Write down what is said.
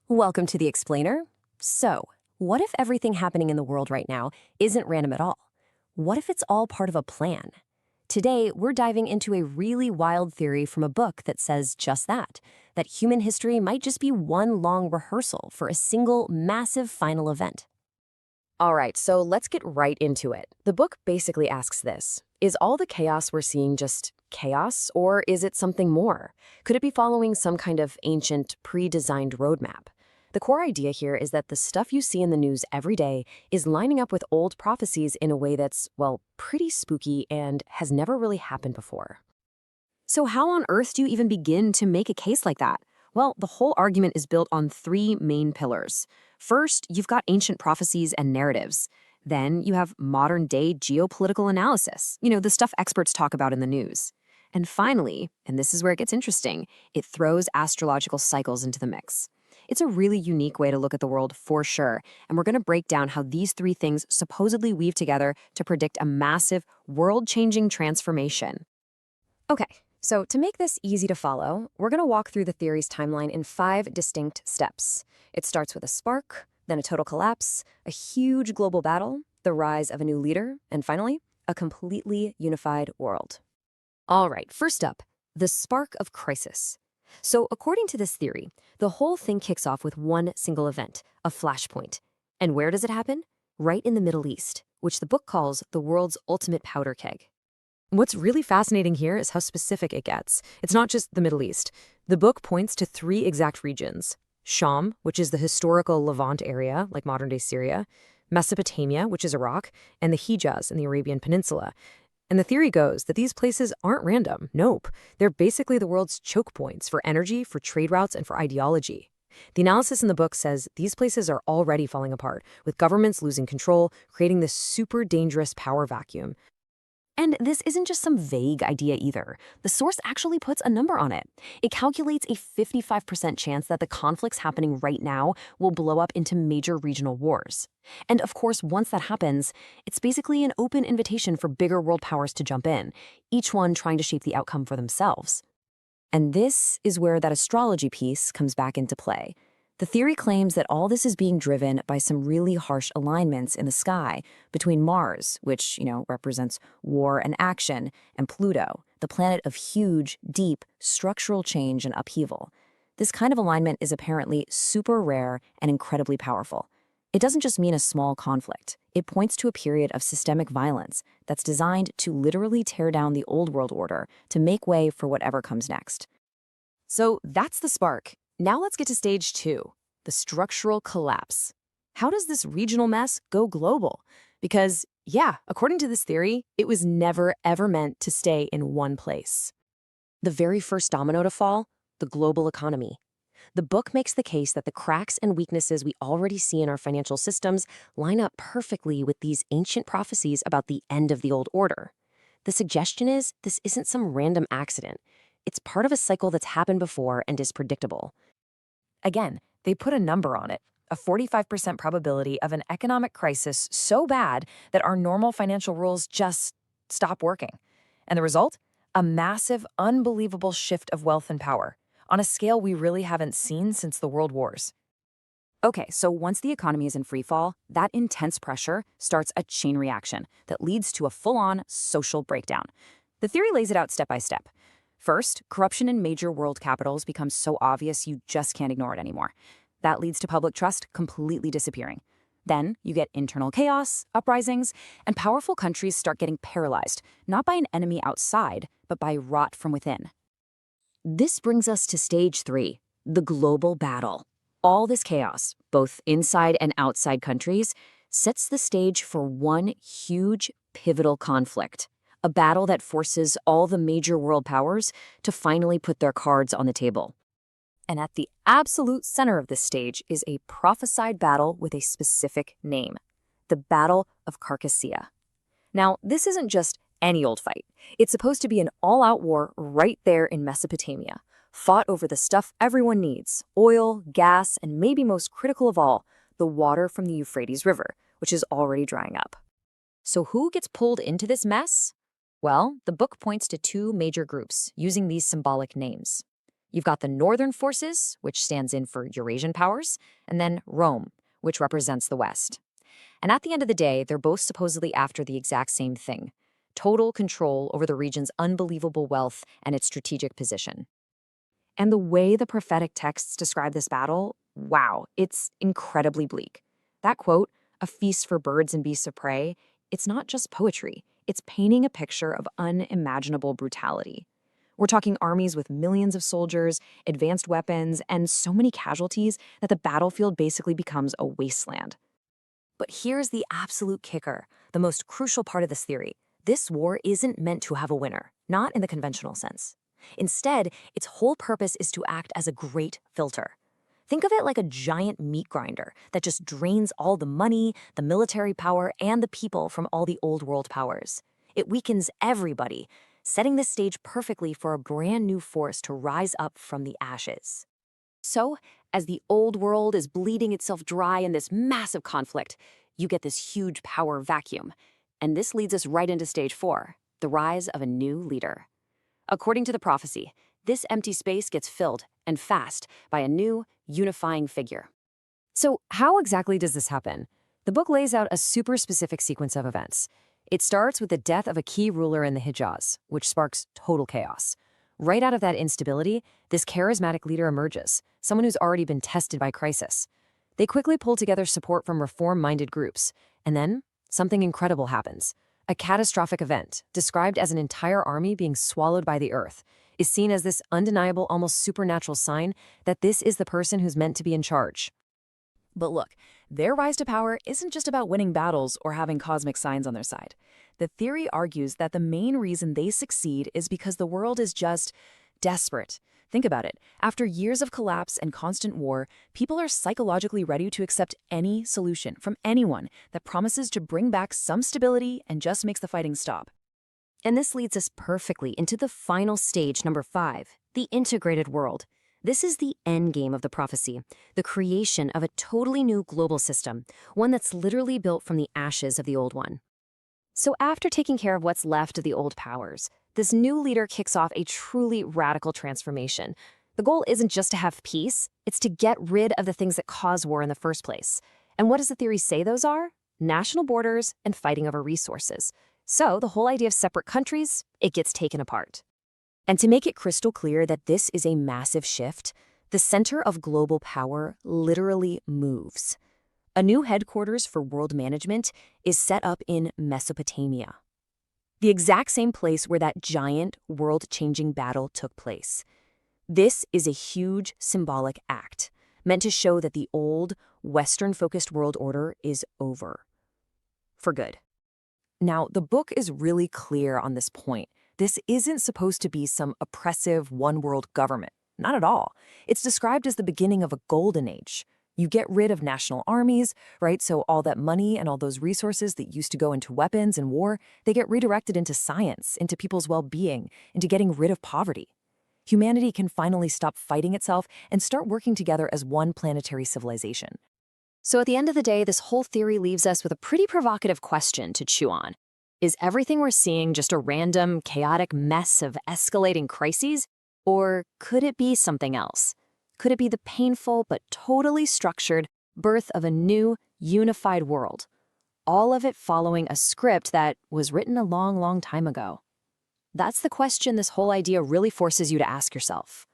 Welcome to the Explainer. So, what if everything happening in the world right now isn't random at all? What if it's all part of a plan? Today, we're diving into a really wild theory from a book that says just that human history might just be one long rehearsal for a single massive final event. All right, so let's get right into it. The book basically asks this: is all the chaos we're seeing just chaos, or is it something more? Could it be following some kind of ancient, pre-designed roadmap? The core idea here is that the stuff you see in the news every day is lining up with old prophecies in a way that's, well, pretty spooky and has never really happened before. So how on earth do you even begin to make a case like that? Well, the whole argument is built on three main pillars. First, you've got ancient prophecies and narratives. Then you have modern-day geopolitical analysis, the stuff experts talk about in the news. And finally, and this is where it gets interesting, it throws astrological cycles into the mix. It's a really unique way to look at the world for sure, and we're going to break down how these three things supposedly weave together to predict a massive, world-changing transformation. Okay, so to make this easy to follow, we're going to walk through the theory's timeline in 5 distinct steps. It starts with a spark, then a total collapse, a huge global battle, the rise of a new leader, and finally, a completely unified world. All right, first up, the spark of crisis. So according to this theory, the whole thing kicks off with one single event, a flashpoint. And where does it happen? Right in the Middle East, which the book calls the world's ultimate powder keg. What's really fascinating here is how specific it gets. It's not just the Middle East. The book points to 3 exact regions: Sham, which is the historical Levant area, like modern-day Syria; Mesopotamia, which is Iraq; and the Hijaz in the Arabian Peninsula. And the theory goes that these places aren't random. Nope. They're basically the world's choke points for energy, for trade routes, and for ideology. The analysis in the book says these places are already falling apart, with governments losing control, creating this super dangerous power vacuum. And this isn't just some vague idea either. The source actually puts a number on it. It calculates a 55% chance that the conflicts happening right now will blow up into major regional wars. And of course, once that happens, it's basically an open invitation for bigger world powers to jump in, each one trying to shape the outcome for themselves. And this is where that astrology piece comes back into play. The theory claims that all this is being driven by some really harsh alignments in the sky between Mars, which, represents war and action, and Pluto, the planet of huge, deep, structural change and upheaval. This kind of alignment is apparently super rare and incredibly powerful. It doesn't just mean a small conflict. It points to a period of systemic violence that's designed to literally tear down the old world order to make way for whatever comes next. So that's the spark. Now let's get to stage 2, the structural collapse. How does this regional mess go global? Because, according to this theory, it was never, ever meant to stay in one place. The very first domino to fall, the global economy. The book makes the case that the cracks and weaknesses we already see in our financial systems line up perfectly with these ancient prophecies about the end of the old order. The suggestion is this isn't some random accident. It's part of a cycle that's happened before and is predictable. Again, they put a number on it, a 45% probability of an economic crisis so bad that our normal financial rules just stop working. And the result? A massive, unbelievable shift of wealth and power, on a scale we really haven't seen since the World Wars. Okay, so once the economy is in free fall, that intense pressure starts a chain reaction that leads to a full-on social breakdown. The theory lays it out step by step. First, corruption in major world capitals becomes so obvious you just can't ignore it anymore. That leads to public trust completely disappearing. Then you get internal chaos, uprisings, and powerful countries start getting paralyzed, not by an enemy outside, but by rot from within. This brings us to stage 3, the global battle. All this chaos, both inside and outside countries, sets the stage for one huge, pivotal conflict. A battle that forces all the major world powers to finally put their cards on the table. And at the absolute center of this stage is a prophesied battle with a specific name: the Battle of Carcassia. Now, this isn't just any old fight. It's supposed to be an all-out war right there in Mesopotamia, fought over the stuff everyone needs: oil, gas, and maybe most critical of all, the water from the Euphrates River, which is already drying up. So who gets pulled into this mess? Well, the book points to 2 major groups using these symbolic names. You've got the Northern Forces, which stands in for Eurasian powers, and then Rome, which represents the West. And at the end of the day, they're both supposedly after the exact same thing: total control over the region's unbelievable wealth and its strategic position. And the way the prophetic texts describe this battle, wow, it's incredibly bleak. That quote, "a feast for birds and beasts of prey," it's not just poetry. It's painting a picture of unimaginable brutality. We're talking armies with millions of soldiers, advanced weapons, and so many casualties that the battlefield basically becomes a wasteland. But here's the absolute kicker, the most crucial part of this theory. This war isn't meant to have a winner, not in the conventional sense. Instead, its whole purpose is to act as a great filter. Think of it like a giant meat grinder that just drains all the money, the military power, and the people from all the old world powers. It weakens everybody, setting the stage perfectly for a brand new force to rise up from the ashes. So, as the old world is bleeding itself dry in this massive conflict, you get this huge power vacuum. And this leads us right into stage 4, the rise of a new leader. According to the prophecy, this empty space gets filled, and fast, by a new, unifying figure. So how exactly does this happen? The book lays out a super specific sequence of events. It starts with the death of a key ruler in the Hijaz, which sparks total chaos. Right out of that instability, this charismatic leader emerges, someone who's already been tested by crisis. They quickly pull together support from reform-minded groups, and then something incredible happens. A catastrophic event, described as an entire army being swallowed by the earth, is seen as this undeniable, almost supernatural sign that this is the person who's meant to be in charge. But look, their rise to power isn't just about winning battles or having cosmic signs on their side. The theory argues that the main reason they succeed is because the world is just desperate. Think about it. After years of collapse and constant war, people are psychologically ready to accept any solution from anyone that promises to bring back some stability and just makes the fighting stop. And this leads us perfectly into the final stage, number 5, the integrated world. This is the end game of the prophecy, the creation of a totally new global system, one that's literally built from the ashes of the old one. So after taking care of what's left of the old powers, this new leader kicks off a truly radical transformation. The goal isn't just to have peace, it's to get rid of the things that cause war in the first place. And what does the theory say those are? National borders and fighting over resources. So the whole idea of separate countries, it gets taken apart. And to make it crystal clear that this is a massive shift, the center of global power literally moves. A new headquarters for world management is set up in Mesopotamia, the exact same place where that giant, world-changing battle took place. This is a huge symbolic act, meant to show that the old, Western-focused world order is over. For good. Now, the book is really clear on this point. This isn't supposed to be some oppressive one-world government. Not at all. It's described as the beginning of a golden age. You get rid of national armies, right? So all that money and all those resources that used to go into weapons and war, they get redirected into science, into people's well-being, into getting rid of poverty. Humanity can finally stop fighting itself and start working together as one planetary civilization. So at the end of the day, this whole theory leaves us with a pretty provocative question to chew on. Is everything we're seeing just a random, chaotic mess of escalating crises? Or could it be something else? Could it be the painful but totally structured birth of a new, unified world? All of it following a script that was written a long, long time ago. That's the question this whole idea really forces you to ask yourself.